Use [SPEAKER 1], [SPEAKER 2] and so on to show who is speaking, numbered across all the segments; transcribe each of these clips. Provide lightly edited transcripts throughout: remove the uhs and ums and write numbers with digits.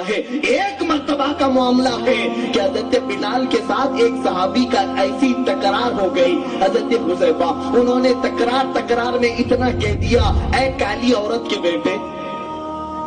[SPEAKER 1] ہے۔ ایک مرتبہ کا معاملہ ہے کہ حضرت بلال کے ساتھ ایک صحابی کا ایسی تکرار ہو گئی، حضرت حذیفہ انہوں نے تکرار میں اتنا کہہ دیا، اے کالی عورت کے بیٹے،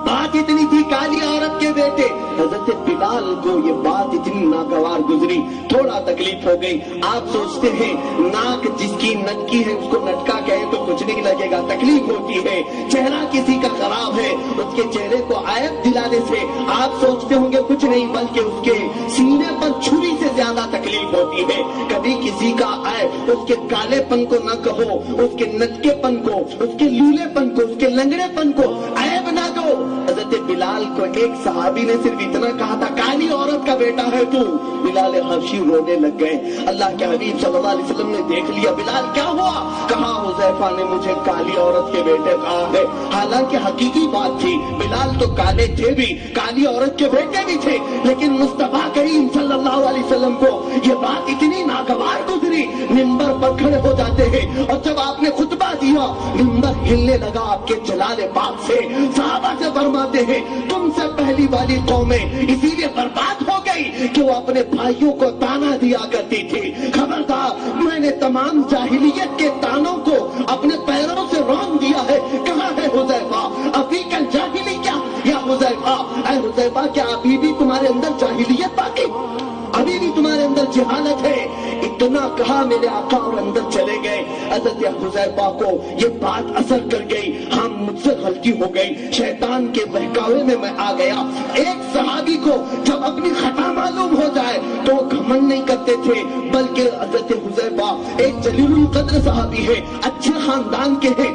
[SPEAKER 1] بات اتنی تھی کالی عورت کے بیٹے۔ حضرت بلال کو یہ بات اتنی ناگوار گزری، تھوڑا تکلیف ہو گئی۔ آپ سوچتے ہیں ناک جس کی نٹکی ہے اس کو نٹکا کہے تو کچھ نہیں لگے گا، تکلیف ہوتی ہے۔ چہرہ کسی کا خراب ہے، اس کے چہرے کو عیب دلانے سے آپ سوچتے ہوں گے کچھ نہیں، بلکہ اس کے سینے پر چھری سے زیادہ تکلیف ہوتی ہے۔ کبھی کسی کا عیب اس کے کالے پن کو نہ کہو، اس کے نٹکے پن کو، اس کے لولے پن کو، اس کے لنگڑے پن کو عیب نہ دو۔ حضرت بلال کو ایک صحابی نے صرف اتنا کہا تھا، کالی عورت کا بیٹا ہے تو۔ بلال حبشی رونے لگ گئے۔ اللہ کے حبیب صلی اللہ علیہ وسلم نے دیکھ لیا، بلال کیا ہوا؟ کہا حذیفہ نے مجھے کالی عورت کے بیٹے کہا ہے۔ حالانکہ حقیقی بات تھی، بلال تو کالے تھے بھی، کالی عورت کے بیٹے بھی تھے، لیکن مصطفیٰ کریم صلی اللہ علیہ وسلم کو یہ بات اتنی ناگوار گزری، ممبر پر کھڑے ہو جاتے ہیں اور جب آپ نے خطبہ دیا ممبر ہلنے لگا آپ کے جلال پاک سے۔ صحابہ سے فرماتے ہیں تم سے پہلی والی قومیں اسی لیے برباد ہو گئی کہ وہ اپنے بھائیوں کو تانا دیا کرتی تھی۔ خبردار، میں نے تمام جاہلیت کے تانوں کو اپنے پیروں سے رون دیا ہے۔ کہاں ہے حذیفہ؟ ابھی کل جاہلی کیا یا حذیفہ، اے حذیفہ کیا ابھی بھی تمہارے اندر جاہلیت باقی، ابھی بھی تمہارے اندر جہالت ہے؟ اتنا کہا میرے آقا اور اندر چلے گئے۔ حضرت حذیفہ کو یہ بات اثر کر گئی، ہم مجھ سے غلطی ہو گئی، شیطان کے بہکاوے میں آ گیا۔ ایک صحابی کو جب اپنی خطا معلوم ہو جائے تو وہ گھمنڈ نہیں کرتے تھے، بلکہ حضرت حذیفہ ایک جلیل القدر صحابی ہے، اچھے خاندان کے ہیں،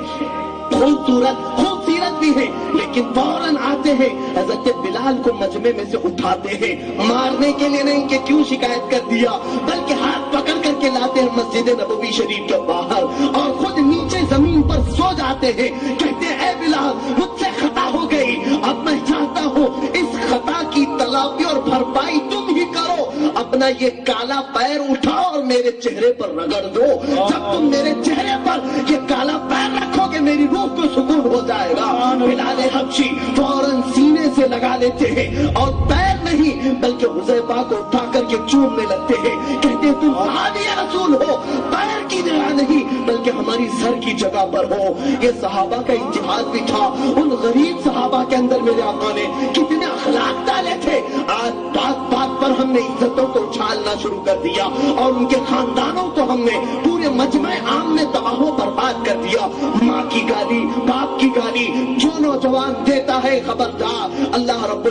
[SPEAKER 1] خوبصورت بھی ہے، لیکن فوراً آتے ہیں حضرت بلال کو مجمع میں سے اٹھاتے ہیں، مارنے کے لیے نہیں کہ کیوں شکایت کر دیا، بلکہ ہاتھ پکڑ کر کے لاتے ہیں مسجد نبوی شریف کے باہر اور خود نیچے زمین پر سو جاتے ہیں۔ کہتے ہیں اے بلال مجھ سے خطا ہو گئی، اب میں چاہتا ہوں اس خطا کی تلافی اور بھرپائی تم ہی کرو، اپنا یہ کالا پیر اٹھاؤ اور میرے چہرے پر رگڑ دو۔ جب تم میرے چہرے پر یہ کالا پیر رکھو گے میری روح کو سکون ہو جائے گا۔ بلال حبشی فوراً سینے سے لگا لیتے ہیں اور پیر نہیں بلکہ حذیفہ کو اٹھا کر کے چومنے لگتے ہیں، کہتے ہیں تم صحابی رسول ہو، پیر کی جگہ نہیں بلکہ ہماری سر کی جگہ پر ہو۔ یہ صحابہ کا اتحاد بھی تھا، ان غریب صحابہ کے اندر میرے آقا نے کتنے اخلاق ڈالے تھے۔ آج بات بات پر ہم نے عزتوں کو اچھالنا شروع کر دیا اور ان کے خاندانوں کو ہم نے پورے مجمع عام میں تباہ و برباد کر دیا۔ ماں کی گالی، باپ کی گالی جو نوجوان دیتا ہے خبردار، اللہ رب